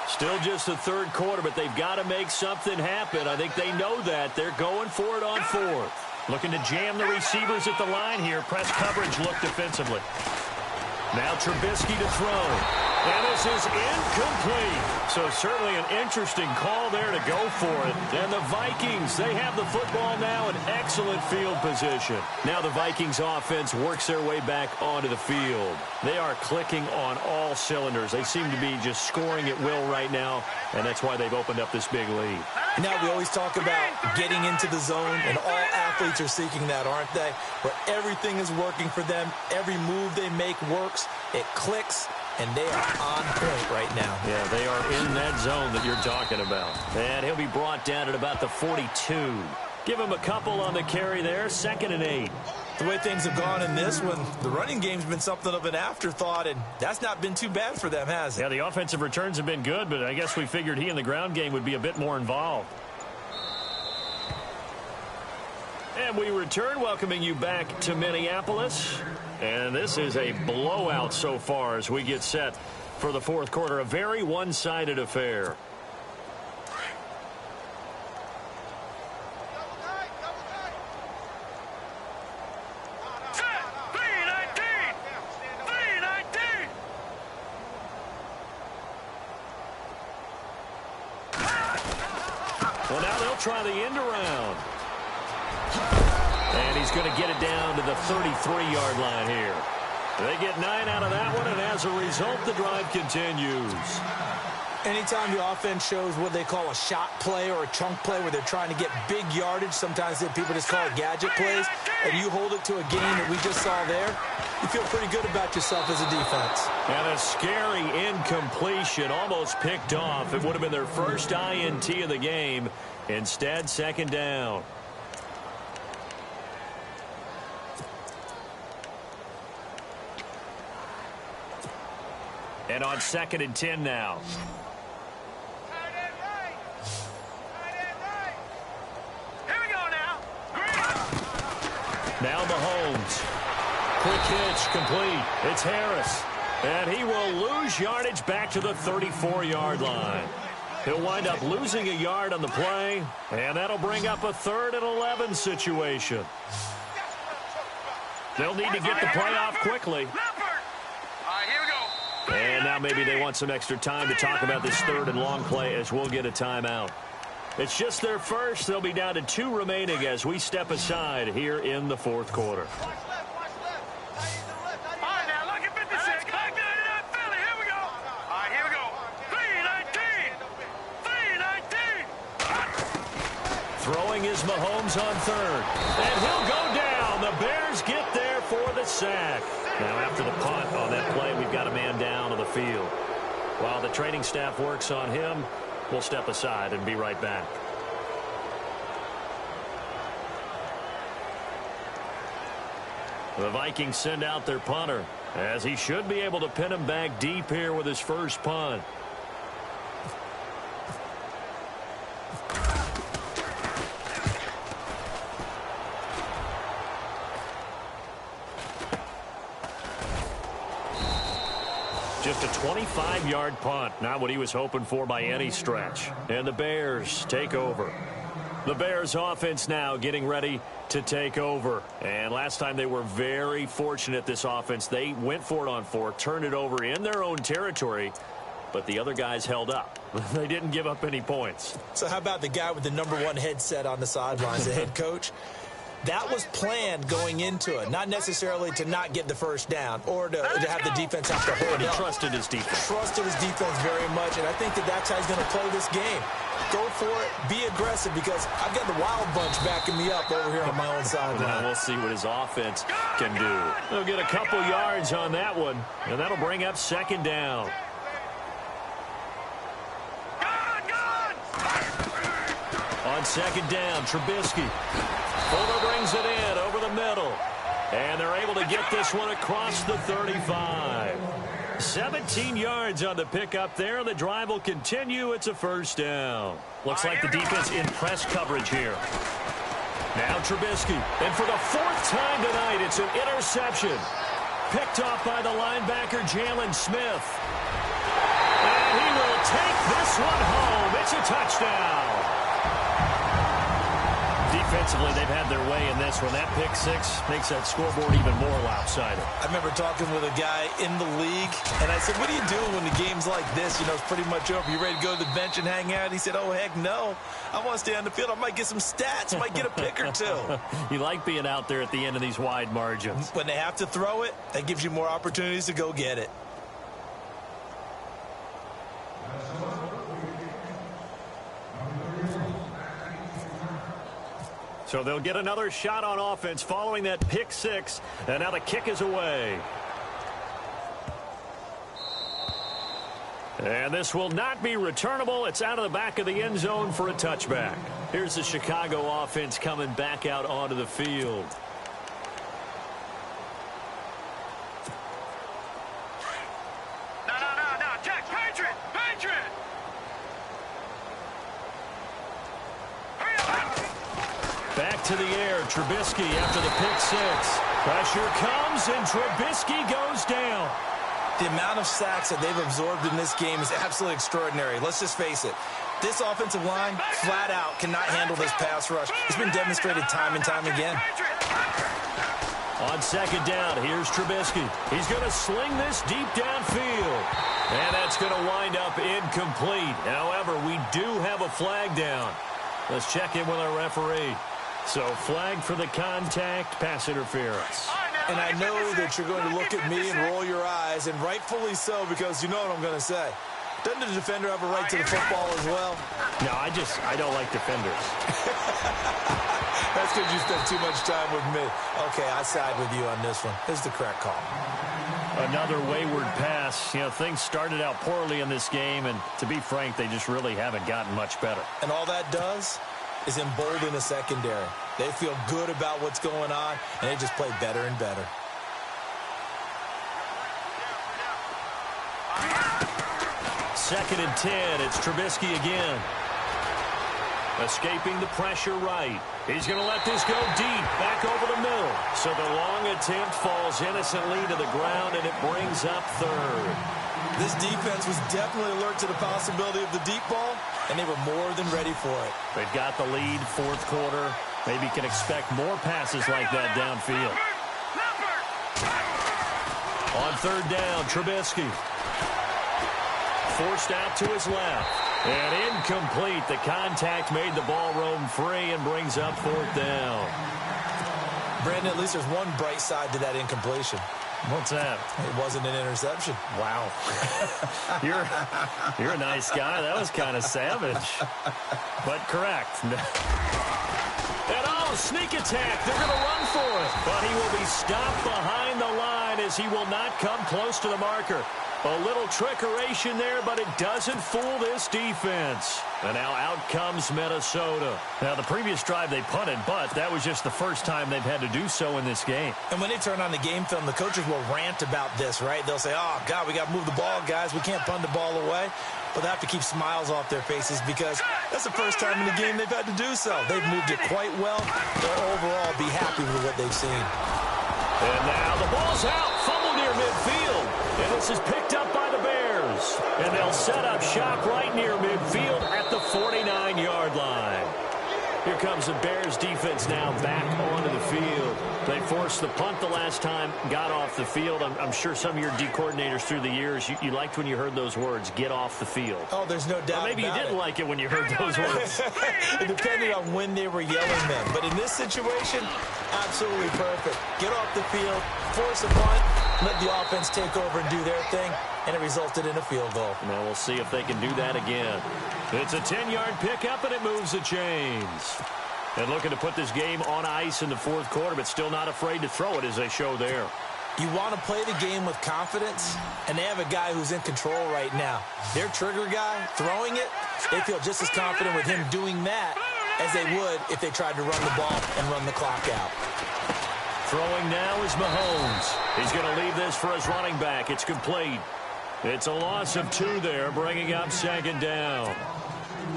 Still just the third quarter, but they've got to make something happen. I think they know that. They're going for it on fourth. Looking to jam the receivers at the line here. Press coverage look defensively. Now Trubisky to throw. And this is incomplete. So certainly an interesting call there to go for it. And the Vikings, they have the football now in excellent field position. Now the Vikings offense works their way back onto the field. They are clicking on all cylinders. They seem to be just scoring at will right now, and that's why they've opened up this big lead. Now we always talk about getting into the zone, and all athletes are seeking that, aren't they? Where everything is working for them, every move they make works, it clicks, and they are on point right now. Yeah, they are in that zone that you're talking about. And he'll be brought down at about the 42. Give him a couple on the carry there, 2nd and 8. The way things have gone in this one, the running game's been something of an afterthought, and that's not been too bad for them, has it? Yeah, the offensive returns have been good, but I guess we figured he in the ground game would be a bit more involved. And we return, welcoming you back to Minneapolis. And this is a blowout so far as we get set for the fourth quarter. A very one-sided affair. Well, now they'll try the end around. And he's going to get it down to the 33-yard line here. They get 9 out of that one, and as a result, the drive continues. Anytime the offense shows what they call a shot play or a chunk play where they're trying to get big yardage, sometimes people just call it gadget plays, and you hold it to a game that we just saw there, you feel pretty good about yourself as a defense. And a scary incompletion, almost picked off. It would have been their first INT of the game. Instead, second down. And on 2nd and 10 now. Here we go now. Now Mahomes. Quick hitch, complete. It's Harris. And he will lose yardage back to the 34-yard line. He'll wind up losing a yard on the play, and that'll bring up a 3rd and 11 situation. They'll need to get the play off quickly. All right, here we go. And now maybe they want some extra time to talk about this third and long play as we'll get a timeout. It's just their first. They'll be down to 2 remaining as we step aside here in the fourth quarter. All right, now look at 56. Back there to that Philly. Here we go. All right, here we go. 3-19. 3-19. Throwing is Mahomes on third. And he'll go down. The Bears get there for the sack. Now after the punt on that play, we've got a man down on the field. While the training staff works on him, we'll step aside and be right back. The Vikings send out their punter, as he should be able to pin him back deep here with his first punt. Just a 25-yard punt, not what he was hoping for by any stretch. And the Bears take over. The Bears offense now getting ready to take over. And last time they were very fortunate, this offense. They went for it on 4, turned it over in their own territory, but the other guys held up. They didn't give up any points. So how about the guy with the #1 headset on the sidelines, the head coach? That was planned going into it, not necessarily to not get the first down or to have the defense have to hold it. He trusted his defense. Trusted his defense very much, and I think that's how he's going to play this game. Go for it, be aggressive, because I've got the wild bunch backing me up over here on my own sideline. Now we'll see what his offense can do. They'll get a couple yards on that one, and that'll bring up second down. On second down, Trubisky. Fuller brings it in over the middle. And they're able to get this one across the 35. 17 yards on the pickup there. The drive will continue. It's a first down. Looks like the defense in press coverage here. Now Trubisky. And for the 4th time tonight, it's an interception. Picked off by the linebacker, Jalen Smith. And he will take this one home. It's a touchdown. Defensively, they've had their way in this one. That pick 6 makes that scoreboard even more lopsided. I remember talking with a guy in the league, and I said, what are you doing when the game's like this? You know, it's pretty much over. You ready to go to the bench and hang out? He said, oh, heck no. I want to stay on the field. I might get some stats. I might get a pick or 2. You like being out there at the end of these wide margins. When they have to throw it, that gives you more opportunities to go get it. So they'll get another shot on offense following that pick 6. And now the kick is away. And this will not be returnable. It's out of the back of the end zone for a touchback. Here's the Chicago offense coming back out onto the field. No, Jack, Patriot. Back to the air, Trubisky after the pick 6. Pressure comes, and Trubisky goes down. The amount of sacks that they've absorbed in this game is absolutely extraordinary. Let's just face it. This offensive line, flat out, cannot handle this pass rush. It's been demonstrated time and time again. On second down, here's Trubisky. He's going to sling this deep downfield. And that's going to wind up incomplete. However, we do have a flag down. Let's check in with our referee. So, flag for the contact, pass interference. And I know that you're going to look at me and roll your eyes, and rightfully so, because you know what I'm going to say. Doesn't the defender have a right to the football as well? No, I don't like defenders. That's because you spent too much time with me. Okay, I side with you on this one. This is the correct call. Another wayward pass. You know, things started out poorly in this game, and to be frank, they just really haven't gotten much better. And all that does is embolden the secondary. They feel good about what's going on, and they just play better and better. Second and 10. It's Trubisky again. Escaping the pressure right. He's going to let this go deep, back over the middle. So the long attempt falls innocently to the ground, and it brings up third. This defense was definitely alert to the possibility of the deep ball, and they were more than ready for it. They've got the lead, fourth quarter. Maybe can expect more passes like that downfield. On third down, Trubisky. Forced out to his left. And incomplete. The contact made the ball roam free and brings up fourth down. Brandon, at least there's one bright side to that incompletion. What's that? It wasn't an interception. Wow. You're a nice guy. That was kind of savage. But correct. And sneak attack. They're going to run for it. But he will be stopped behind the line as he will not come close to the marker. A little trickeration there, but it doesn't fool this defense. And now out comes Minnesota. Now, the previous drive they punted, but that was just the first time they've had to do so in this game. And when they turn on the game film, the coaches will rant about this, right? They'll say, oh, God, we got to move the ball, guys. We can't punt the ball away. But they have to keep smiles off their faces because that's the first time in the game they've had to do so. They've moved it quite well. They'll overall be happy with what they've seen. And now the ball's out. Fumble near midfield. And this is picked up by the Bears. And they'll set up shop right near midfield at the 49-yard line. Here comes the Bears defense now back onto the field. They forced the punt the last time, got off the field. I'm sure some of your D coordinators through the years, you liked when you heard those words, get off the field. Oh, there's no doubt. Or maybe you didn't like it when you heard those words. It depended on when they were yelling them. But in this situation, absolutely perfect. Get off the field, force a punt, let the offense take over and do their thing, and it resulted in a field goal. Now we'll see if they can do that again. It's a 10-yard pickup, and it moves the chains. And looking to put this game on ice in the fourth quarter, but still not afraid to throw it as they show there. You want to play the game with confidence, and they have a guy who's in control right now. Their trigger guy, throwing it, they feel just as confident with him doing that as they would if they tried to run the ball and run the clock out. Throwing now is Mahomes. He's going to leave this for his running back. It's complete. It's a loss of 2 there, bringing up second down.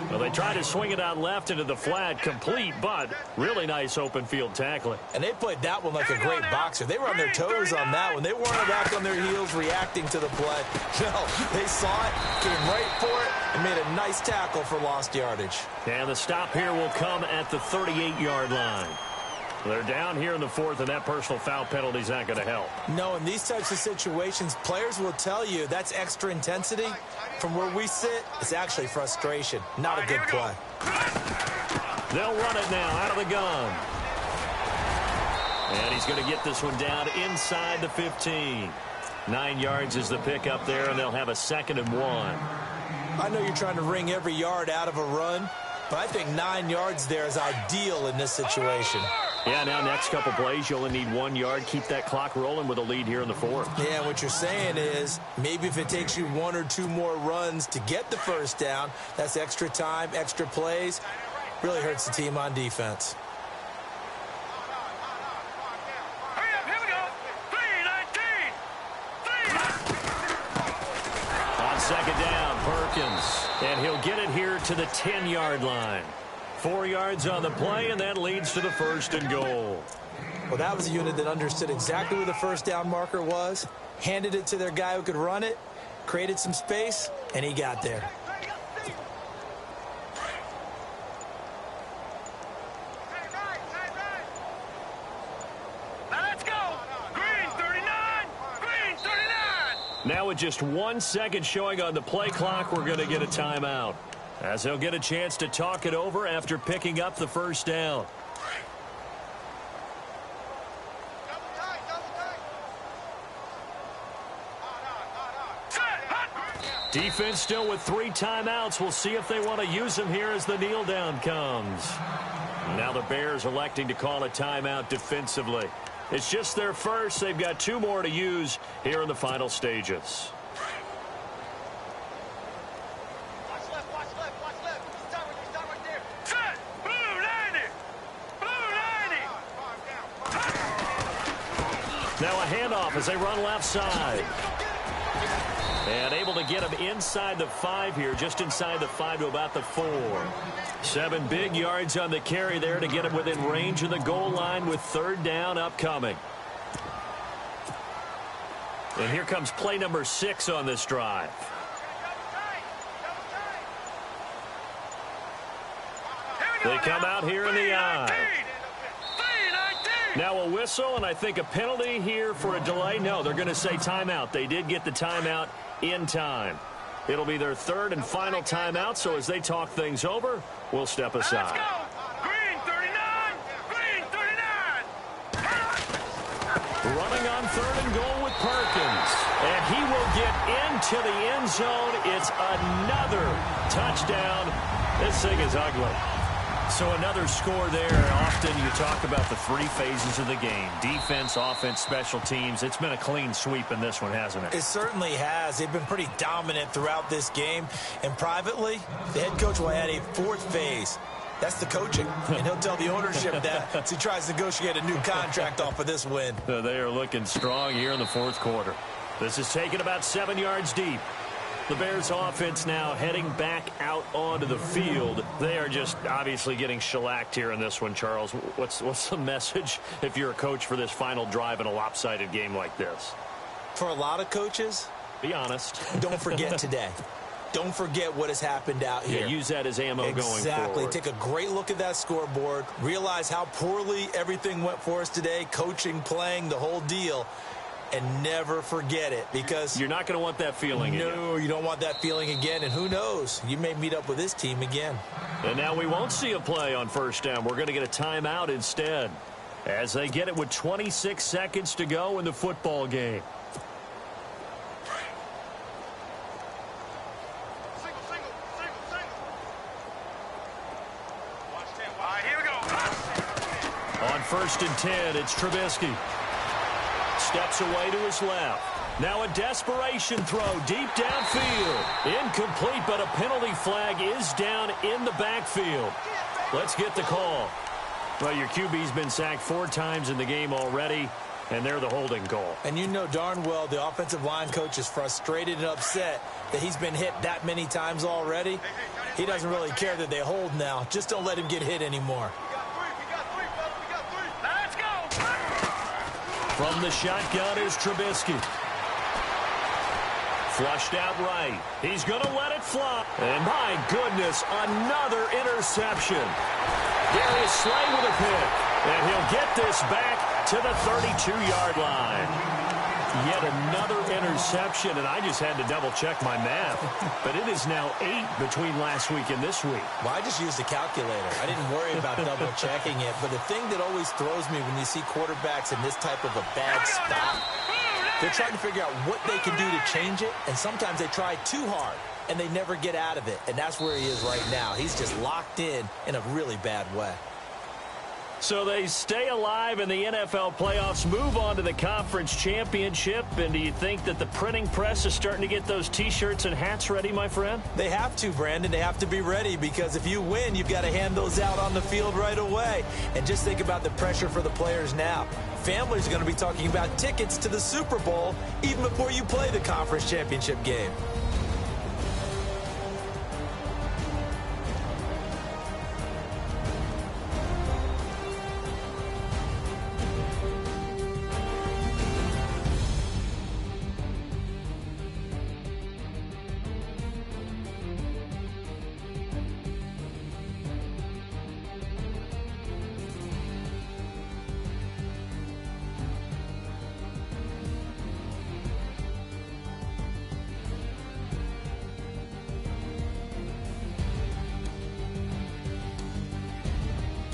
Well, they tried to swing it out left into the flat, complete, but really nice open field tackling. And they played that one like a great boxer. They were on their toes on that one. They weren't back on their heels reacting to the play. No, they saw it, came right for it, and made a nice tackle for lost yardage. And the stop here will come at the 38-yard line. They're down here in the fourth, and that personal foul penalty is not going to help. No, in these types of situations, players will tell you that's extra intensity. From where we sit, it's actually frustration, not a good play. They'll run it now out of the gun. And he's going to get this one down inside the 15. 9 yards is the pickup there, and they'll have a 2nd and 1. I know you're trying to wring every yard out of a run, but I think 9 yards there is ideal in this situation. Yeah, now next couple plays, you only need 1 yard. Keep that clock rolling with a lead here in the fourth. Yeah, what you're saying is maybe if it takes you 1 or 2 more runs to get the first down, that's extra time, extra plays. Really hurts the team on defense. Hurry up, here we go. 3-19. On second down, Perkins. And he'll get it here to the 10-yard line. 4 yards on the play, and that leads to the 1st and goal. Well, that was a unit that understood exactly where the first down marker was, handed it to their guy who could run it, created some space, and he got there. Now let's go. Green 39. Green 39. Now with just 1 second showing on the play clock, we're going to get a timeout, as he'll get a chance to talk it over after picking up the first down. Defense still with 3 timeouts. We'll see if they want to use them here as the kneel down comes. Now the Bears electing to call a timeout defensively. It's just their first. They've got 2 more to use here in the final stages. Now a handoff as they run left side. And able to get him inside the 5 here, just inside the 5 to about the 4. 7 big yards on the carry there to get him within range of the goal line with 3rd down upcoming. And here comes play number 6 on this drive. They come out here in the I. Now a whistle, and I think a penalty here for a delay. No, they're going to say timeout. They did get the timeout in time. It'll be their third and final timeout, so as they talk things over, we'll step aside. Let's go. Green 39. Green 39. Running on third and goal with Perkins. And he will get into the end zone. It's another touchdown. This thing is ugly. So another score there. Often you talk about the three phases of the game. Defense, offense, special teams. It's been a clean sweep in this one, hasn't it? It certainly has. They've been pretty dominant throughout this game. And privately, the head coach will add a fourth phase. That's the coaching. And he'll tell the ownership that as he tries to negotiate a new contract off of this win. They are looking strong here in the fourth quarter. This is taken about 7 yards deep. The Bears offense now heading back out onto the field. They are just obviously getting shellacked here in this one, Charles. What's the message if you're a coach for this final drive in a lopsided game like this? For a lot of coaches, be honest. Don't forget today. Don't forget what has happened out here. Yeah, use that as ammo going forward. Exactly. Take a great look at that scoreboard. Realize how poorly everything went for us today. Coaching, playing, the whole deal. And never forget it, because you're not going to want that feeling again. No, you don't want that feeling again. And who knows? You may meet up with this team again. And now we won't see a play on first down. We're going to get a timeout instead, as they get it with 26 seconds to go in the football game. All right, here we go. On first and 10, it's Trubisky. Steps away to his left. Now a desperation throw deep downfield. Incomplete, but a penalty flag is down in the backfield. Let's get the call. Well, your QB's been sacked 4 times in the game already, and they're the holding call. And you know darn well the offensive line coach is frustrated and upset that he's been hit that many times already. He doesn't really care that they hold now. Just don't let him get hit anymore. From the shotgun is Trubisky. Flushed out right. He's going to let it fly. And my goodness, another interception. Darius Slay with a pick. And he'll get this back to the 32-yard line. Yet another interception, and I just had to double-check my math. But it is now 8 between last week and this week. Well, I just used a calculator. I didn't worry about double-checking it. But the thing that always throws me when you see quarterbacks in this type of a bad spot, they're trying to figure out what they can do to change it, and sometimes they try too hard, and they never get out of it. And that's where he is right now. He's just locked in a really bad way. So they stay alive in the NFL playoffs, move on to the conference championship. And do you think that the printing press is starting to get those T-shirts and hats ready, my friend? They have to, Brandon. They have to be ready, because if you win, you've got to hand those out on the field right away. And just think about the pressure for the players now. Families are going to be talking about tickets to the Super Bowl even before you play the conference championship game.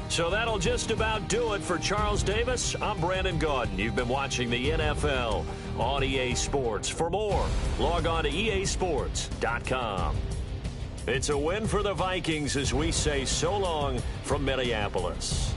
So that'll just about do it for Charles Davis. I'm Brandon Gaudin. You've been watching the NFL on EA Sports. For more, log on to easports.com. It's a win for the Vikings as we say so long from Minneapolis.